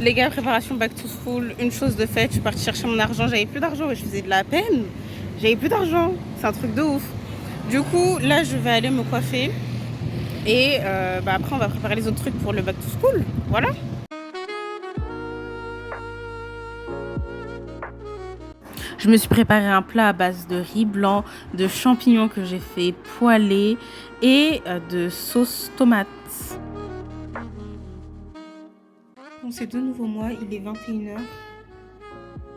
Les gars, préparation back to school, une chose de faite, je suis partie chercher mon argent, j'avais plus d'argent et je faisais de la peine. J'avais plus d'argent, c'est un truc de ouf. Du coup, là, je vais aller me coiffer et après, on va préparer les autres trucs pour le back to school. Voilà. Je me suis préparé un plat à base de riz blanc, de champignons que j'ai fait poêler et de sauce tomate. Bon, c'est de nouveau moi, il est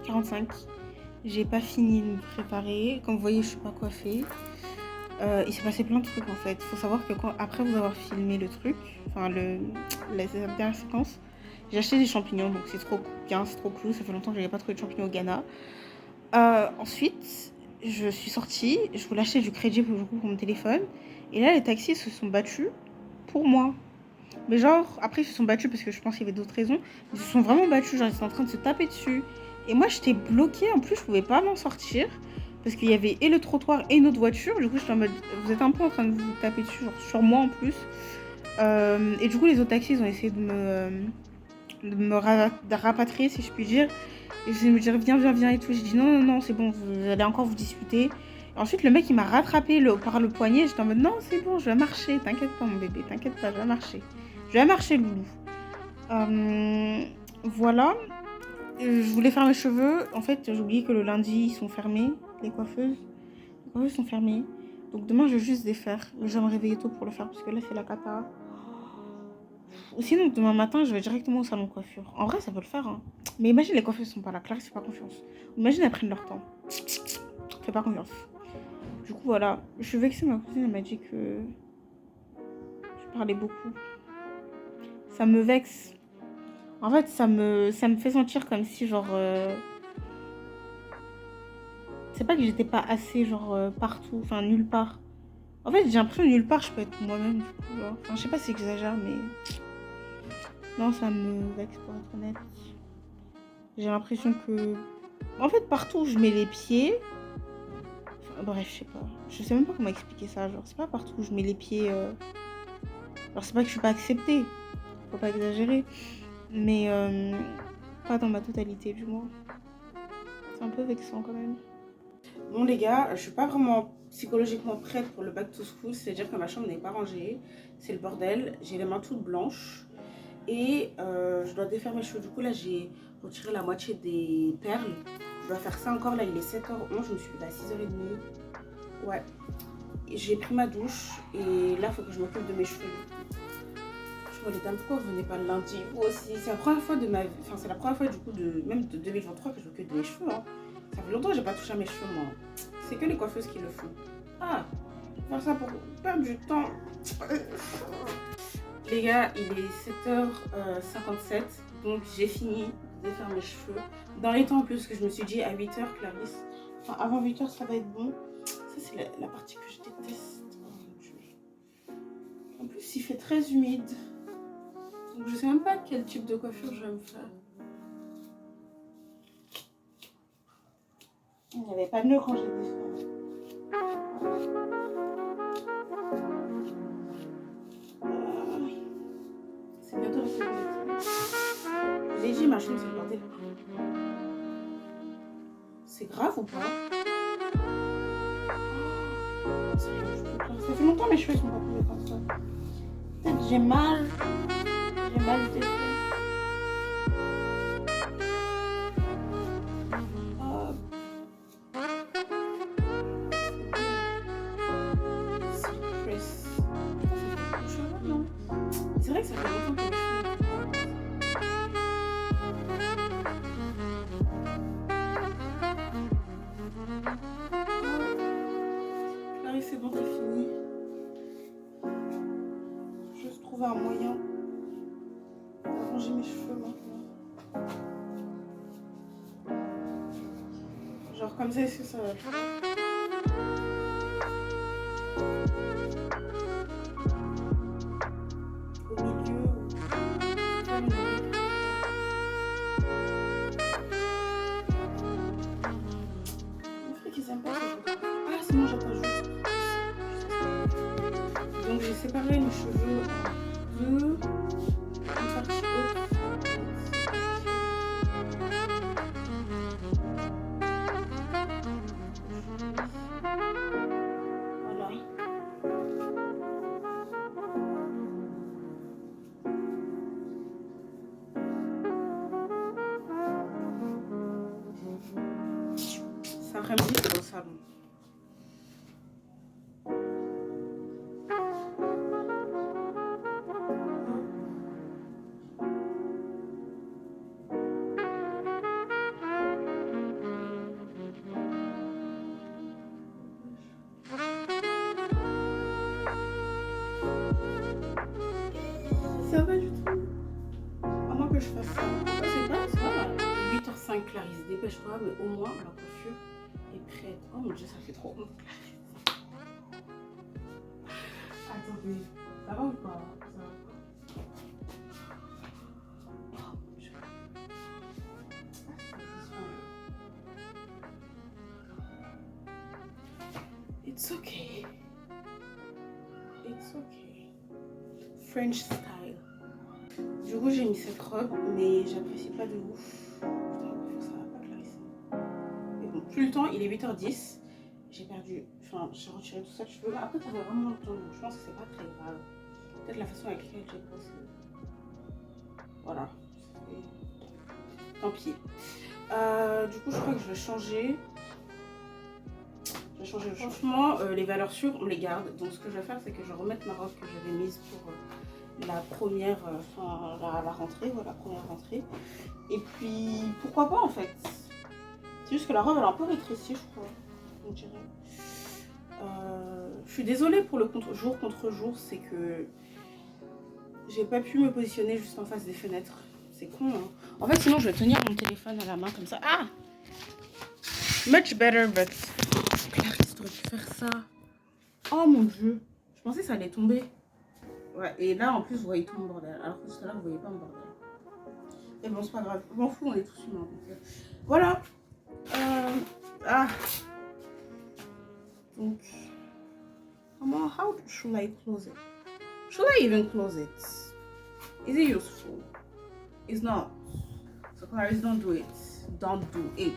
21h45. J'ai pas fini de me préparer. Comme vous voyez, je suis pas coiffée. Il s'est passé plein de trucs en fait. Il faut savoir que après vous avoir filmé le truc, enfin la dernière séquence, j'ai acheté des champignons, donc c'est trop bien, c'est trop cool. Ça fait longtemps que j'avais pas trouvé de champignons au Ghana. Ensuite, je suis sortie, je voulais acheter du crédit pour mon téléphone. Et là, les taxis se sont battus pour moi. Mais genre, après, ils se sont battus parce que je pense qu'il y avait d'autres raisons. Ils se sont vraiment battus, genre, ils étaient en train de se taper dessus. Et moi, j'étais bloquée. En plus, je pouvais pas m'en sortir. Parce qu'il y avait et le trottoir et une autre voiture. Du coup, j'étais en mode, vous êtes un peu en train de vous taper dessus, genre, sur moi en plus. Et du coup, les autres taxis, ils ont essayé de me rapatrier, si je puis dire. Et je me dire, viens et tout. J'ai dit, non, c'est bon, vous allez encore vous disputer. Et ensuite, le mec, il m'a rattrapé par le poignet. J'étais en mode, non, c'est bon, je vais marcher. T'inquiète pas, mon bébé, t'inquiète pas, je vais marcher. Je vais marcher, loulou. Voilà. Je voulais faire mes cheveux. En fait, j'ai oublié que le lundi, ils sont fermés. Les coiffeuses sont fermées. Donc demain, je vais juste les faire. Mais je vais me réveiller tôt pour le faire parce que là, c'est la cata. Ou sinon, demain matin, je vais directement au salon de coiffure. En vrai, ça peut le faire. Hein. Mais imagine, les coiffeuses sont pas là. Clarisse, fais pas confiance. Imagine, elles prennent leur temps. Fais pas confiance. Du coup, voilà. Je suis vexée. Ma cousine, elle m'a dit que je parlais beaucoup. Ça me vexe. En fait, ça me fait sentir comme si, genre... C'est pas que j'étais pas assez, genre, partout. Enfin, nulle part. En fait, j'ai l'impression que nulle part, je peux être moi-même, du coup, genre. Enfin, je sais pas si j'exagère, mais... Non, ça me vexe, pour être honnête. J'ai l'impression que... En fait, partout où je mets les pieds... Enfin, bref, je sais pas. Je sais même pas comment expliquer ça, genre. C'est pas partout où je mets les pieds... Alors, c'est pas que je suis pas acceptée. Faut pas exagérer. Mais... Pas dans ma totalité, du moins. C'est un peu vexant, quand même. Bon les gars, je suis pas vraiment psychologiquement prête pour le back to school, c'est-à-dire que ma chambre n'est pas rangée, c'est le bordel, j'ai les mains toutes blanches et je dois défaire mes cheveux. Du coup là j'ai retiré la moitié des perles, je dois faire ça encore, là il est 7h11, je me suis levée à 6h30, ouais. J'ai pris ma douche et là il faut que je m'occupe de mes cheveux. Je vois les dames, pourquoi vous venez pas le lundi? Vous aussi, c'est la première fois de ma vie, enfin c'est la première fois du coup même de 2023 que je m'occupe de mes cheveux hein. Ça fait longtemps que j'ai pas touché à mes cheveux, moi. C'est que les coiffeuses qui le font. Ah, faire ça pour perdre du temps. Les gars, il est 7h57, donc j'ai fini de faire mes cheveux. Dans les temps en plus, que je me suis dit à 8h, Clarisse. Enfin, avant 8h, ça va être bon. Ça, c'est la partie que je déteste. En plus, il fait très humide. Donc, je sais même pas quel type de coiffure je vais me faire. Il n'y avait pas de nœud quand j'ai fait. C'est bientôt la fin. Je vous ai dit, ma chambre, c'est le bordel. C'est grave ou pas? Ça fait longtemps que mes cheveux sont pas coulés comme ça. Peut-être j'ai mal. J'ai mal défait. C'est vrai que ça fait longtemps que mes cheveux. Clarisse, c'est bon, t'as fini. Juste trouver un moyen d'arranger mes cheveux maintenant. Genre comme ça, est-ce que ça va? Au milieu. Ah, sinon j'attends juste. Donc j'ai séparé mes cheveux en deux. Une partie haute. l'après-midi, c'est au salon. Ça va du tout. À moins que je fasse ça. C'est bien, ça va. 8h05, Clarisse, dépêche-toi, mais au moins la coiffure est prête. Oh mon dieu, ça fait trop honte. Attendez, ça va ou pas? Ça va pas. Oh mon dieu. It's okay. It's okay. French style. Du coup, j'ai mis cette robe, mais j'apprécie pas de ouf. Putain, ça va pas, Clarisse. Mais bon, plus le temps, il est 8h10. J'ai perdu, enfin, j'ai retiré tout ça de cheveux. Après, ça fait vraiment longtemps, donc je pense que c'est pas très grave. Peut-être la façon avec laquelle j'ai posé. Voilà. Tant pis. Du coup, je crois que je vais changer. Franchement, les valeurs sûres, on les garde. Donc, ce que je vais faire, c'est que je vais remettre ma robe que j'avais mise pour la première, la rentrée, voilà, la première rentrée. Et puis, pourquoi pas en fait. C'est juste que la robe, elle est un peu rétrécie, je crois. On dirait. Je suis désolée pour le jour contre jour, c'est que j'ai pas pu me positionner juste en face des fenêtres. C'est con, hein. En fait, sinon, je vais tenir mon téléphone à la main comme ça. Ah! Much better, but... Clarisse, t'aurais pu faire ça. Oh mon dieu. Je pensais que ça allait tomber. Ouais, et là, en plus, vous voyez tout mon bordel. Alors que tout à l'heure, vous voyez pas mon bordel. Mais bon, c'est pas grave. Je m'en fous, on est tous humains. Donc, voilà. Donc... How should I close it? Should I even close it? Is it useful? It's not. So Clarisse, don't do it. Don't do it.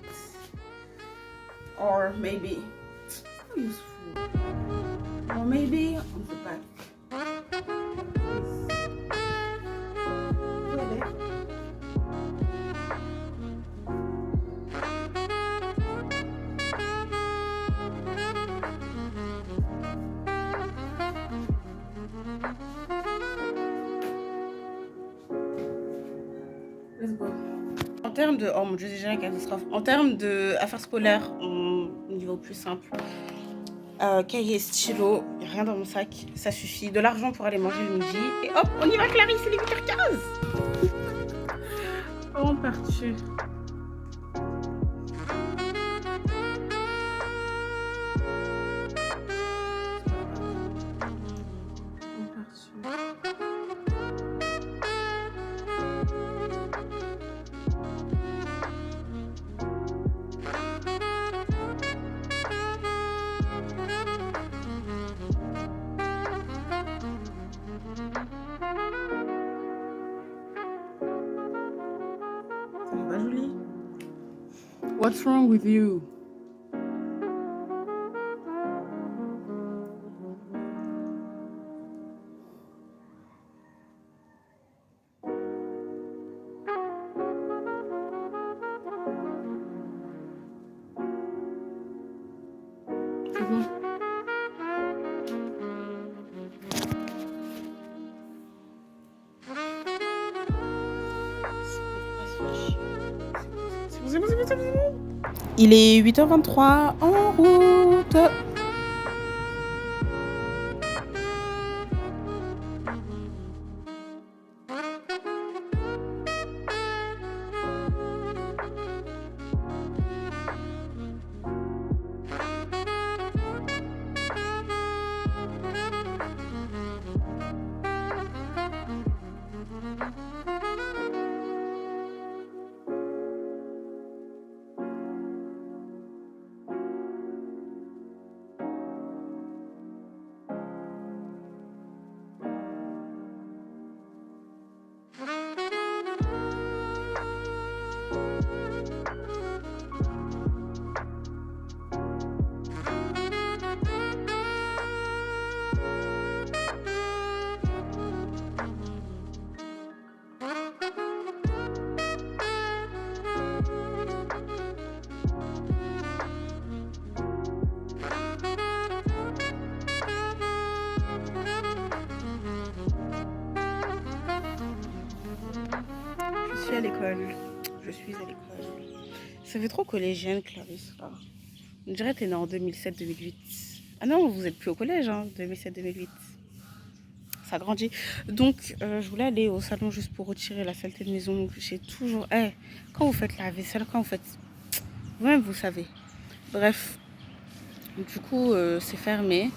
Or maybe it's not useful. Or maybe on the back. Let's go. En termes de... Oh mon dieu, déjà la catastrophe. En termes d'affaires scolaires, niveau plus simple. Cahier, stylo, rien dans mon sac, ça suffit. De l'argent pour aller manger le midi. Et hop, on y va Clarisse, c'est les 8h15. On partit. What's wrong with you? C'est bon. C'est bon. Il est 8h23 en route. à l'école. Je suis à l'école. Ça fait trop collégienne, Clarisse. Là. On dirait que t'es née en 2007-2008. Ah non, vous êtes plus au collège, hein, 2007-2008. Ça grandit. Donc, je voulais aller au salon juste pour retirer la saleté de maison. Donc, j'ai toujours... quand vous faites la vaisselle, quand vous faites... Vous-même, vous savez. Bref. Du coup, c'est fermé.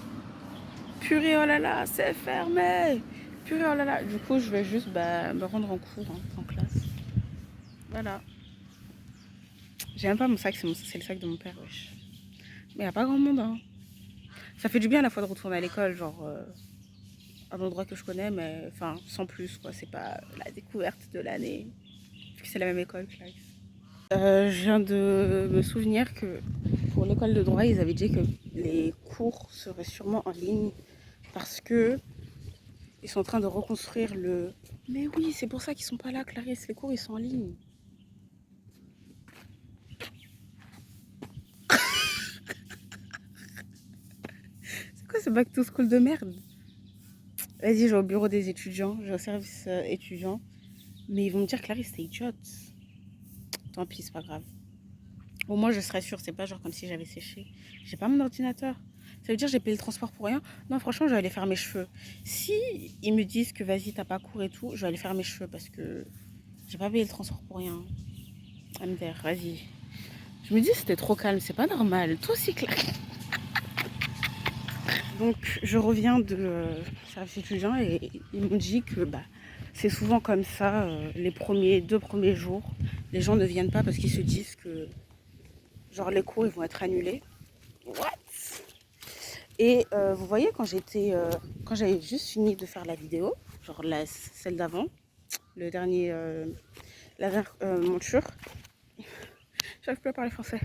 Purée, oh là là, c'est fermé. Purée, oh là là. Du coup, je vais juste me rendre en cours, hein, en classe. Voilà. J'ai même pas mon sac, c'est le sac de mon père, wesh. Mais il n'y a pas grand monde, hein. Ça fait du bien à la fois de retourner à l'école, genre... un endroit que je connais, mais enfin, sans plus, quoi. C'est pas la découverte de l'année. Vu que c'est la même école, Clarisse. Je viens de me souvenir que pour l'école de droit, ils avaient dit que les cours seraient sûrement en ligne parce que ils sont en train de reconstruire le... Mais oui, c'est pour ça qu'ils sont pas là, Clarisse. Les cours, ils sont en ligne. C'est quoi ce back to school de merde? Vas-y, je vais au bureau des étudiants, je vais au service étudiant. Mais ils vont me dire, Clarisse, t'es idiote. Tant pis, c'est pas grave. Au moins, je serais sûre, c'est pas genre comme si j'avais séché. J'ai pas mon ordinateur. Ça veut dire que j'ai payé le transport pour rien? Non, franchement, je vais aller faire mes cheveux. Si ils me disent que vas-y, t'as pas cours et tout, je vais aller faire mes cheveux parce que j'ai pas payé le transport pour rien. MDR, vas-y. Je me dis, c'était trop calme, c'est pas normal. Toi aussi, Clarisse. Donc, je reviens de service étudiant et ils m'ont dit que c'est souvent comme ça, les 2 premiers jours, les gens ne viennent pas parce qu'ils se disent que genre les cours ils vont être annulés. What? Et vous voyez quand j'avais juste fini de faire la vidéo, genre celle d'avant, la dernière monture, j'arrive plus à parler français.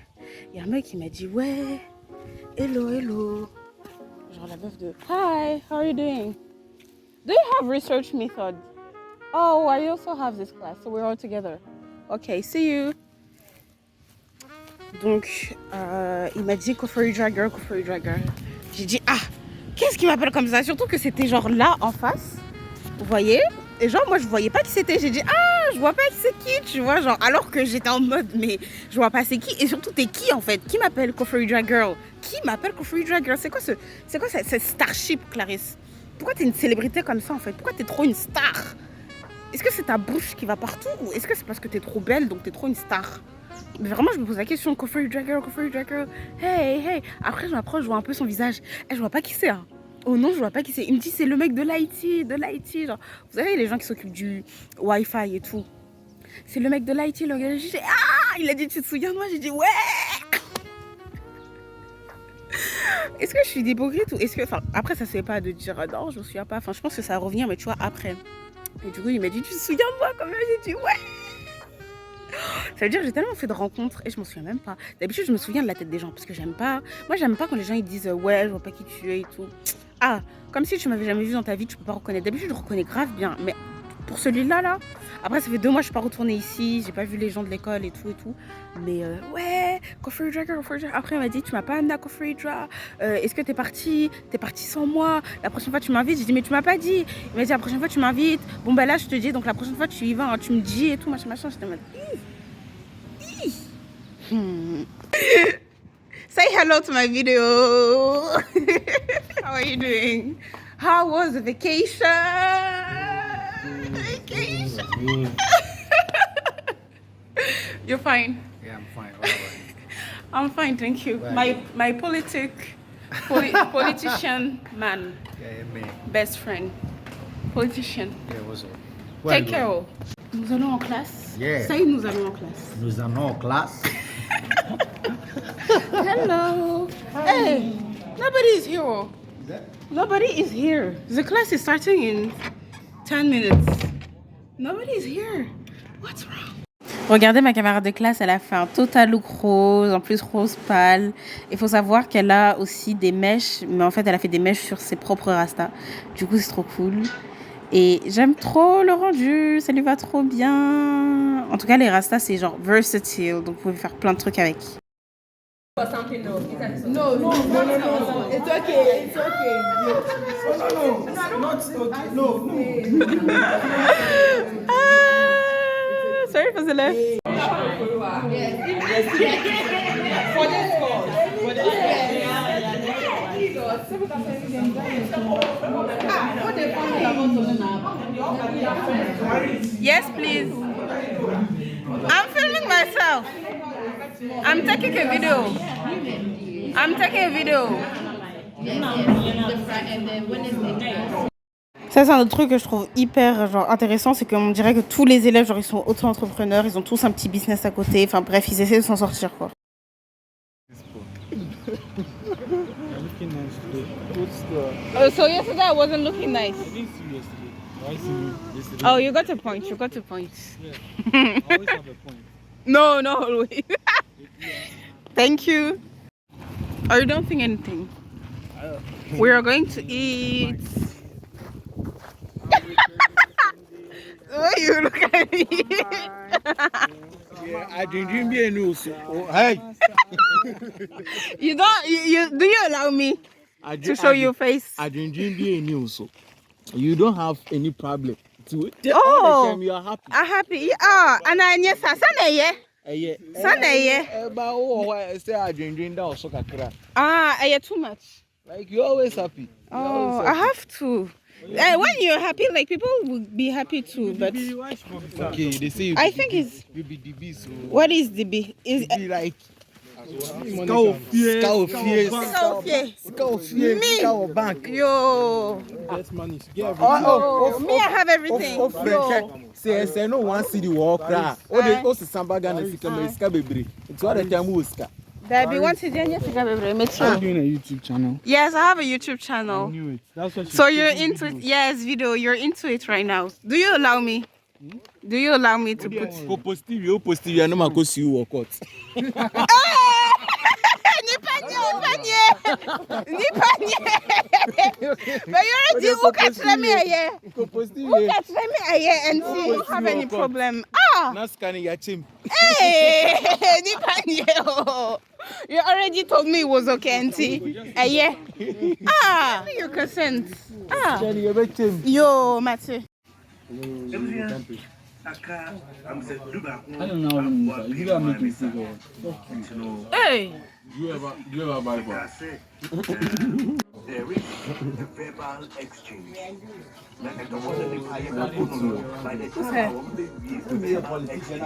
Il y a un mec qui m'a dit ouais, hello. Genre la meuf de hi, how are you doing? Do you have research method? Oh, I also have this class, so we're all together. Okay, see you. Donc, il m'a dit Kofori Dragger. J'ai dit qu'est-ce qui m'appelle comme ça? Surtout que c'était genre là en face, vous voyez? Et genre moi je voyais pas qui c'était. J'ai dit je vois pas c'est qui, tu vois, genre alors que j'étais en mode mais je vois pas c'est qui. Et surtout t'es qui en fait? Qui m'appelle Kofori Dragger? Qui m'appelle Kofori Dragger? C'est quoi cette starship, Clarisse? Pourquoi t'es une célébrité comme ça en fait? Pourquoi t'es trop une star? Est-ce que c'est ta bouche qui va partout ou est-ce que c'est parce que t'es trop belle donc t'es trop une star? Mais vraiment je me pose la question, Kofori Dragger, hey. Après je m'approche, je vois un peu son visage. Je vois pas qui c'est, hein. Oh non, je vois pas qui c'est. Il me dit c'est le mec de l'IT, genre. Vous savez les gens qui s'occupent du Wi-Fi et tout. C'est le mec de l'IT, le gars. J'ai dit il a dit tu te souviens de moi? J'ai dit ouais. Est-ce que je suis hypocrite ou est-ce que... Enfin, après ça c'est pas de dire non, je me souviens pas. Enfin, je pense que ça va revenir, mais tu vois, après. Et du coup, il m'a dit tu te souviens de moi quand même? J'ai dit ouais. Ça veut dire que j'ai tellement fait de rencontres et je m'en souviens même pas. D'habitude, je me souviens de la tête des gens parce que j'aime pas. Moi, j'aime pas quand les gens ils disent ouais, je vois pas qui tu es et tout. Comme si tu m'avais jamais vu dans ta vie, tu peux pas reconnaître. D'habitude, je reconnais grave bien. Mais pour celui-là, là, après, ça fait 2 mois que je suis pas retournée ici. J'ai pas vu les gens de l'école et tout. Mais ouais, Kofori Dragger. Après, elle m'a dit tu m'as pas amené à Kofori Dragger. Est-ce que t'es partie sans moi? La prochaine fois, tu m'invites. J'ai dit mais tu m'as pas dit. Il m'a dit la prochaine fois, tu m'invites. Bon, là, je te dis. Donc, la prochaine fois, tu y vas. Hein, tu me dis et tout, machin. J'étais en mode Say hello to my video. How are you doing? How was the vacation? You're fine. Yeah, I'm fine. Right. I'm fine, thank you. Right. My politician man. Yeah, me. Best friend. Politician. Yeah, what's up? Take care. Nous allons en classe. Yeah. Ça y est, nous allons en classe. Nous allons en classe. Hello. Hey, nobody is here. Nobody is here. The class is starting in 10 minutes. Nobody is here. What's wrong? Regardez ma camarade de classe, elle a fait un total look rose, en plus rose pâle. Il faut savoir qu'elle a aussi des mèches, mais en fait elle a fait des mèches sur ses propres rastas. Du coup c'est trop cool. Et j'aime trop le rendu, ça lui va trop bien. En tout cas les rastas c'est genre versatile, donc vous pouvez faire plein de trucs avec. No. It's okay. No. sorry for the left. Yes, please. I'm filming myself. I'm taking a video. Ça, c'est un autre truc que je trouve hyper genre, intéressant, c'est qu'on dirait que tous les élèves, genre, ils sont auto-entrepreneurs, ils ont tous un petit business à côté. Enfin bref, ils essaient de s'en sortir, quoi. Oh, so yesterday I wasn't looking nice. I didn't see you yesterday. I see you yesterday. Oh, you got a point. Yeah. I always have a point. No, always. Thank you. Oh, you don't think anything? We are going to eat. Oh, you look at me. Yeah, I didn't be a news. Oh, hey. You don't. You do you allow me to show your face? I didn't be a news. You don't have any problem. All the time you are happy. I'm happy. Ah, and I yes, Sunday. But oh, say I didn't also kakra. Ah, I too much. Like you're always happy. Oh, I have to. When you're happy, like people will be happy too. But Okay, they say I think it's. you be the beast. So What is the B? Is be like Scout bank. Yo. That's money. Me, I have everything. Yo. Say no one see the walk cry. Oh, they go to Samba Ghana Sika baby. It's all the time we ska. There be one today. Yes, I'm doing a YouTube channel. yes, I have a YouTube channel. I knew it. That's what So you're into it? Yes, video. You're into it right now. Do you allow me? Do you allow me to put? Go positive. I know my go see you walk out. But you already look at me here. Go positive. Look at me here and see if you have any problem. Ah, Not scanning your chim. hey, you already told me it was okay, auntie. Yeah. Ah, your consent. Ah, Jenny, you bet chim. yo, Matthew. I don't know. You gotta make me think of. Hey. Do you ever buy one? There is a verbal exchange.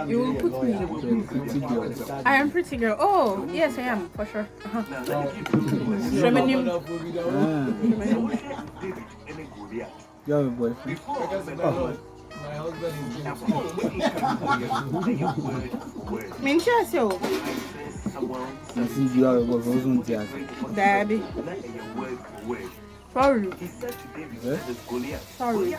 You will put me. I am pretty girl. Oh, yes, I am for sure. Shemanium. You have a boyfriend? Mentia, And since you have a boyfriend, who's on the Daddy. Sorry. Sorry.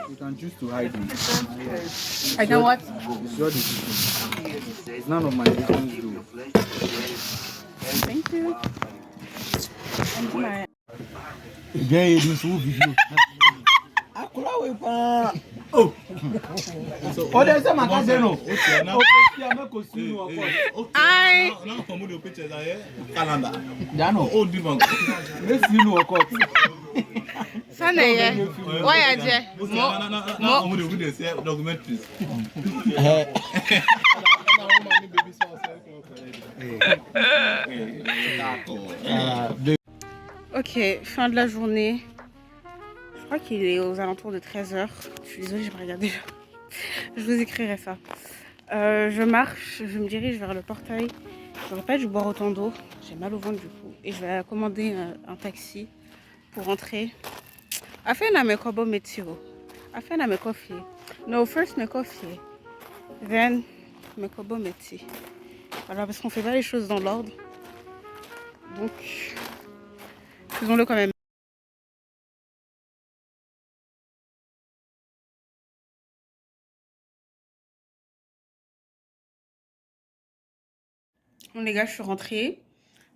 You can choose to hide it. I can what? It's your decision. It's none of my business, though. Thank you. And my. Again, this whole video. Oh, there's a magazine. I. Now for the pictures are here. Calendar. Jano. Oh, different. Let's see no court. Sunday, yeah. Why are you? Now for the videos here, documentaries. Ok, fin de la journée. Je crois qu'il est aux alentours de 13h. Je suis désolée, j'ai pas regardé. Je vous écrirai ça. Je marche, je me dirige vers le portail. J'aurais pas dû boire autant d'eau. J'ai mal au ventre du coup. Et je vais commander un taxi pour rentrer. Afin me kobo metiro. Afin me coffee. No, first me coffee. Then me kobo meti. Voilà, parce qu'on fait pas les choses dans l'ordre. Donc, faisons-le quand même. Bon les gars, je suis rentrée.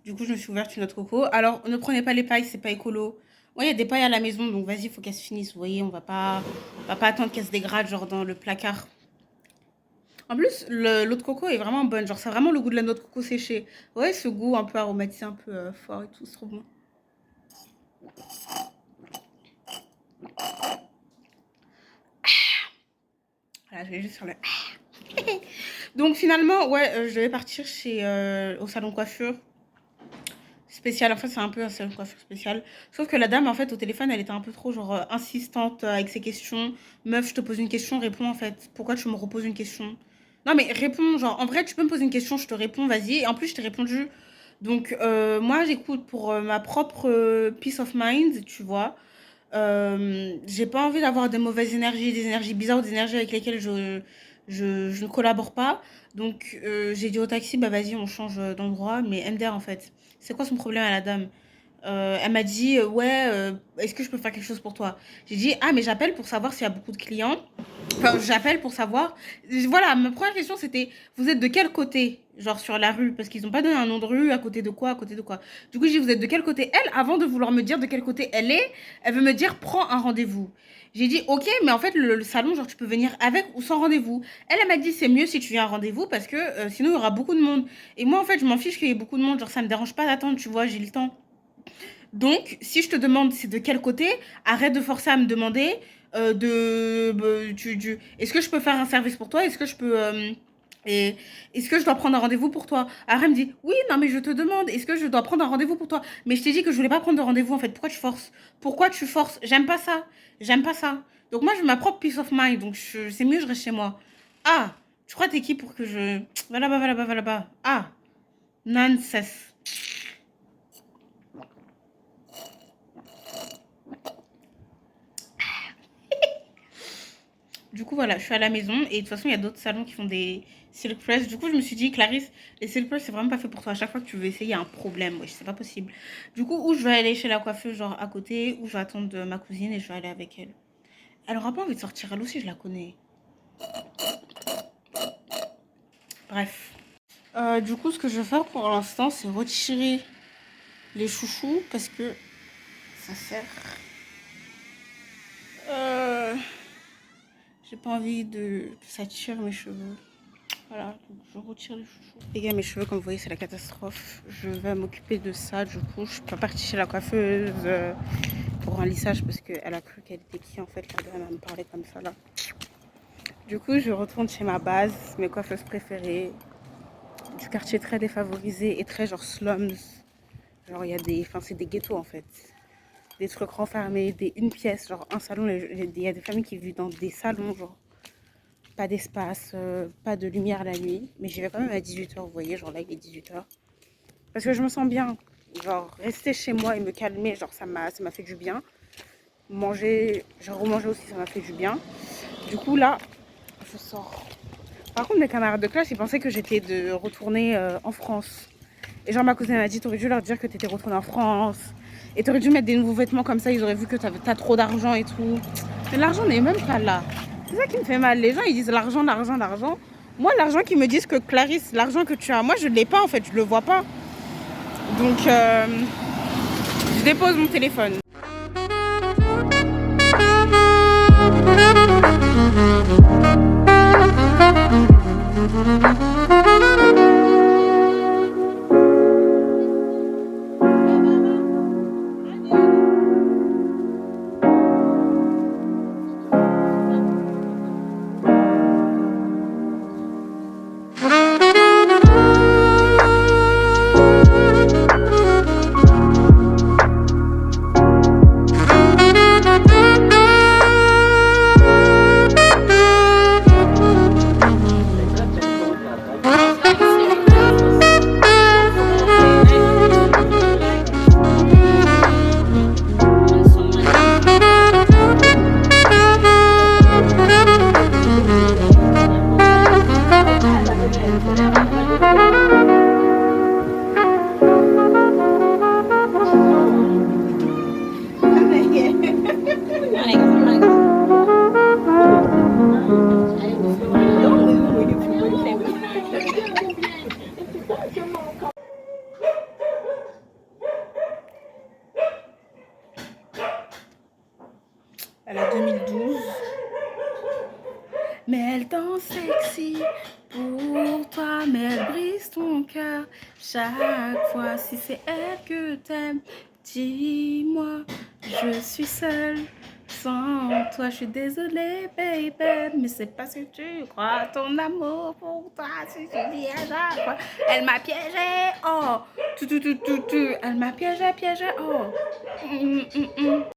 Du coup, je me suis ouverte une autre coco. Alors, ne prenez pas les pailles, c'est pas écolo. Ouais, il y a des pailles à la maison, donc vas-y, il faut qu'elles se finissent. Vous voyez, on va pas attendre qu'elles se dégradent, genre dans le placard. En plus, l'eau de coco est vraiment bonne. Genre, c'est vraiment le goût de la noix de coco séchée. Ouais, ce goût un peu aromatisé, un peu fort et tout, c'est trop bon. Voilà, je vais juste faire le... Donc finalement, ouais, je devais partir chez, au salon de coiffure spécial. En fait, c'est un peu un salon de coiffure spécial. Sauf que la dame, en fait, au téléphone, elle était un peu trop, genre, insistante avec ses questions. Meuf, je te pose une question, réponds, en fait. Pourquoi tu me reposes une question? Non, mais réponds, genre, en vrai, tu peux me poser une question, je te réponds, vas-y. Et en plus, je t'ai répondu. Donc, moi, j'écoute pour ma propre peace of mind, tu vois. J'ai pas envie d'avoir des mauvaises énergies, des énergies bizarres, des énergies avec lesquelles je ne collabore pas. Donc, j'ai dit au taxi, bah vas-y, on change d'endroit. Mais MDR, en fait, c'est quoi son problème à la dame? Elle m'a dit, ouais, est-ce que je peux faire quelque chose pour toi? J'ai dit, ah, mais j'appelle pour savoir s'il y a beaucoup de clients. Enfin, j'appelle pour savoir. Voilà, ma première question, c'était, vous êtes de quel côté? Genre sur la rue, parce qu'ils n'ont pas donné un nom de rue, à côté de quoi, à côté de quoi. Du coup, j'ai dit, vous êtes de quel côté? Elle, avant de vouloir me dire de quel côté elle est, elle veut me dire, prends un rendez-vous. J'ai dit, ok, mais en fait, le salon, genre, tu peux venir avec ou sans rendez-vous. Elle m'a dit, c'est mieux si tu viens à rendez-vous, parce que sinon, il y aura beaucoup de monde. Et moi, en fait, je m'en fiche qu'il y ait beaucoup de monde. Genre, ça me dérange pas d'attendre, tu vois, j'ai le temps. Donc, si je te demande c'est de quel côté, arrête de forcer à me demander est-ce que je peux faire un service pour toi? Est-ce que je peux... est-ce que je dois prendre un rendez-vous pour toi? Alors elle me dit, oui, non, mais je te demande, est-ce que je dois prendre un rendez-vous pour toi? Mais je t'ai dit que je voulais pas prendre de rendez-vous, en fait. Pourquoi tu forces? Pourquoi tu forces? J'aime pas ça. J'aime pas ça. Donc moi, j'ai ma propre peace of mind. Donc c'est mieux, je reste chez moi. Ah, tu crois t'es qui pour que je... Va là-bas, va là-bas, va là-bas. Ah, nonsense. Du coup, voilà, je suis à la maison et de toute façon, il y a d'autres salons qui font des silk press. Du coup, je me suis dit, Clarisse, les silk press, c'est vraiment pas fait pour toi. À chaque fois que tu veux essayer, il y a un problème. Ouais, c'est pas possible. Du coup, où je vais aller chez la coiffeuse, genre à côté, où je vais attendre ma cousine et je vais aller avec elle. Elle aura pas envie de sortir, elle aussi, je la connais. Bref. Du coup, ce que je vais faire pour l'instant, c'est retirer les chouchous parce que ça sert. J'ai pas envie que ça tire mes cheveux. Voilà, donc je retire les chouchous. Les gars, mes cheveux, comme vous voyez, c'est la catastrophe. Je vais m'occuper de ça. Du coup, je suis pas partie chez la coiffeuse pour un lissage parce qu'elle a cru qu'elle était qui en fait. La dame, elle me parlait comme ça là. Du coup, je retourne chez ma base, mes coiffeuses préférées. Du quartier très défavorisé et très genre slums. Genre, il y a des. Enfin, c'est des ghettos en fait. Des trucs renfermés, une pièce, genre un salon. Il y a des familles qui vivent dans des salons, genre. Pas d'espace, pas de lumière la nuit. Mais j'y vais quand même à 18h, vous voyez, genre là il est 18h. Parce que je me sens bien. Genre rester chez moi et me calmer, genre ça m'a fait du bien. Manger, j'ai remangé aussi, ça m'a fait du bien. Du coup là, je sors. Par contre mes camarades de classe, ils pensaient que j'étais de retourner en France. Et genre ma cousine m'a dit, t'aurais dû leur dire que t'étais retournée en France. Et t'aurais dû mettre des nouveaux vêtements comme ça, ils auraient vu que t'as trop d'argent et tout. Mais l'argent n'est même pas là. C'est ça qui me fait mal. Les gens, ils disent l'argent, l'argent, l'argent. Moi, l'argent qu'ils me disent que Clarisse, l'argent que tu as, moi, je ne l'ai pas, en fait. Je ne le vois pas. Donc, je dépose mon téléphone. Elle a 2012. Mais elle danse sexy pour toi, mais elle brise ton cœur chaque fois. Si c'est elle que t'aimes, dis-moi, je suis seule Sans toi, je suis désolée, baby, mais c'est parce que tu crois ton amour pour toi, si tu dis à chaque fois. Elle m'a piégé, oh, elle m'a piégé, oh.